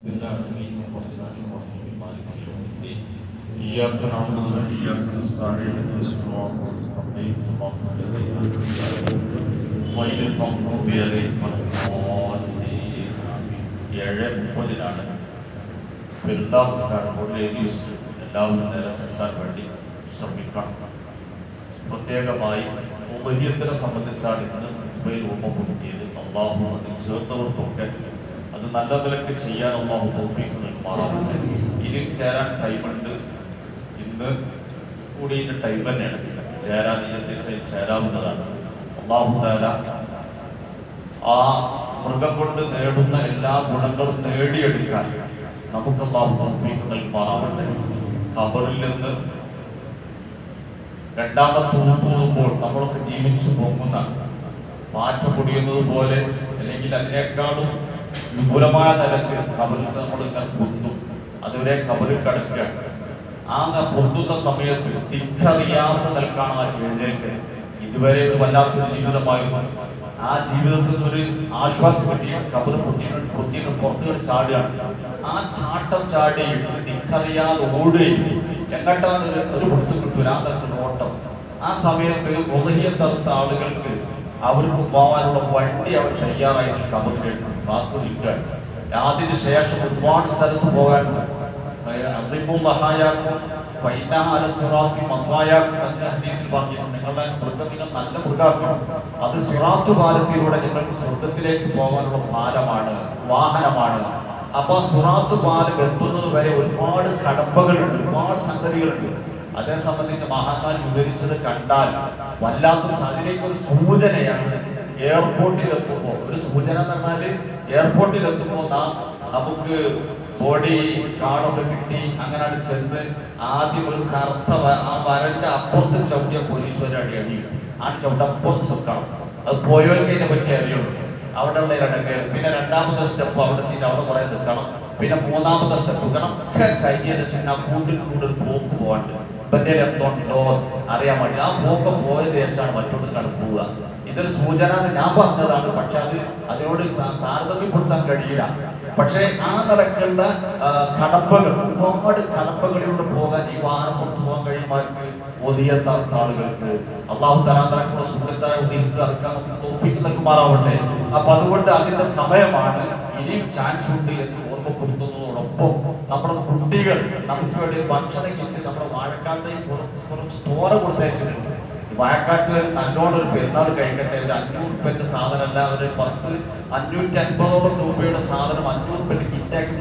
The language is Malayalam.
العالمين الرحمن الرحيم مالك يوم الدين إياك نعبد وإياك نستعين اهدنا الصراط المستقيم صراط الذين أنعمت عليهم غير المغضوب عليهم ولا الضالين آمين. 7:30 പെരുന്നാൾ എല്ലാവരും നേരം എത്താൻ വേണ്ടി ശ്രമിക്കണം. പ്രത്യേകമായി ഉബഹിയത്തിനെ സംബന്ധിച്ചാണ് ഇന്ന് മുംബൈയിൽ ഓർമ്മപ്പെടുത്തിയത്. അള്ളാഹു അതിൽ ചേർത്തവർക്കൊക്കെ അത് നല്ല നിലയ്ക്ക് ചെയ്യാൻ അള്ളാഹു തൗഫീഖ് നൽകുമാറാവട്ടെ. ഇനി ചേരാൻ ടൈമുണ്ട്. ഇന്ന് കൂടി ഇതിന്റെ ടൈം തന്നെയാണ്. ചേരാൻ ചേരാവുന്നതാണ്. അള്ളാഹു തആല ആ മൃഗം കൊണ്ട് നേടുന്ന എല്ലാ ഗുണങ്ങളും നേടിയെടുക്കാൻ നമുക്ക് അള്ളാഹു തൗഫീഖ് നൽകുമാറാവട്ടെ. ഖബറിൽ നിന്ന് രണ്ടാമത്തെ പോകുമ്പോൾ നമ്മളൊക്കെ ജീവിച്ചു പോകുന്ന മാറ്റ പൊടിയുന്നത് പോലെ അല്ലെങ്കിൽ അതിനേക്കാളും വിപുലമായ നിലയ്ക്ക് ഖബറിൽ നമ്മൾ ഇങ്ങനെ പൊന്തും. അതുവരെ ഖബറിൽ കിടക്കുകയാണ്. ആ പൊന്തുന്ന സമയത്ത് തിരിച്ചറിയാത്ത നിലക്കാണ് ആ എഴുന്നേൽക്ക്. ഇതുവരെ ഒരു വല്ലാത്തൊരു ജീവിതമായിരുന്നു. ആ ജീവിതത്തിൽ നിന്നൊരു ആശ്വാസം കിട്ടിയ ഖബറ് പൊത്തിയിട്ട് പുറത്ത് ചാടുകയാണ്. ആ ചാട്ടം ചാടി തിരിച്ചറിയാതെ ഓടുകയും എങ്ങോട്ടാണ് ഒരു പുറത്ത് കിട്ടൂല. ആ തരത്തിലുള്ള ഓട്ടം. ആ സമയത്ത് ഉദഹിയത്തറുത്ത ആളുകൾക്ക് അവർക്ക് പോകാനുള്ള വണ്ടി അവർ തയ്യാറായി ഖബറിൽ കാത്തു നിൽക്കുകയാണ്. അതിന് ശേഷം ഒരുപാട് സ്ഥലത്ത് പോകാനുണ്ട്. നിങ്ങളുടെ മൃഗം നിങ്ങൾ നല്ല മൃഗാക്കണം. അത് സിറാത്ത് പാലത്തിലൂടെ നിങ്ങൾക്ക് സ്വർഗത്തിലേക്ക് പോകാനുള്ള പാലമാണ്, വാഹനമാണ്. അപ്പൊ സിറാത്ത് പാലം എത്തുന്നത് വരെ ഒരുപാട് കടമ്പകളുണ്ട്, ഒരുപാട് സംഗതികളുണ്ട്. അതേ സംബന്ധിച്ച് മഹാന്മാർ വിവരിച്ചത് കണ്ടാൽ വല്ലാത്തൊരു അതിലേക്കൊരു സൂചനയാണ്. എയർപോർട്ടിലെത്തുമ്പോൾ ഒരു സൂചന എന്ന് പറഞ്ഞാല് എയർപോർട്ടിലെത്തുമ്പോൾ നമുക്ക് ബോഡി കാർഡൊക്കെ കിട്ടി അങ്ങനെ ചെന്ന് ആദ്യം ഒരു കറുത്ത ആ വരന്റെ അപ്പുറത്ത് ചവിട്ടിയ പോലീസുകാരെ അടിയടിയും ആ ചവിട്ടപ്പുറത്ത് നിൽക്കണം. അത് പോയവർക്ക് അതിനെ പറ്റി അറിയുള്ളൂ. അവിടെ ഉള്ള ഇടങ്ങേർ. പിന്നെ രണ്ടാമത്തെ സ്റ്റെപ്പ് അവിടെ അവിടെ കുറെ നിൽക്കണം. പിന്നെ മൂന്നാമത്തെ സ്റ്റെപ്പ് കണക്കെ കഴിഞ്ഞതിന് ശേഷം ആ കൂടുതൽ പോക്ക് പോകാണ്ട് ഇവന്റെ എന്തോണ്ടോ അറിയാൻ വേണ്ടി ആ പോക്ക് പോയ ശേഷമാണ് മറ്റൊന്ന് പോവുക. ഇതൊരു സൂചന ഞാൻ പറഞ്ഞതാണ്. പക്ഷെ അതിനോട് താരതമ്യപ്പെടുത്താൻ കഴിയില്ല. പക്ഷെ ആ നിലക്കുള്ള കടമ്പകൾ, ഒരുപാട് കടമ്പകളിലൂടെ പോകാൻ ഈ വാഹനം പുറത്തു പോകാൻ കഴിയുമാർക്ക് ഒതിയത്താത്ത ആളുകൾക്ക് അള്ളാഹു തആല സുഹൃത്തായ ഒതിയത്ത് ഇറക്കാൻ തൗഫീഖ് നൽകുമാറാവട്ടെ. അപ്പൊ അതുകൊണ്ട് അതിന്റെ സമയമാണ്. ഇനിയും ചാൻസ് ഉണ്ട് എന്ന് ഓർമ്മപ്പെടുത്തുന്നതോടൊപ്പം നമ്മുടെ കുട്ടികൾ നമുക്ക് വേണ്ടി ഭക്ഷണം കിട്ടി നമ്മുടെ വാഴക്കാട്ടെ കുറച്ച് തോര കൊടുത്തയച്ചിട്ടുണ്ട്. വാഴക്കാട്ട് നല്ലോണൊരു പെരുന്നാൾ കഴിക്കട്ടെ. ഒരു 500 രൂപന്റെ സാധനം അല്ല, ഒരു 550 രൂപയുടെ സാധനം 500 രൂപന്റെ കിറ്റാക്കി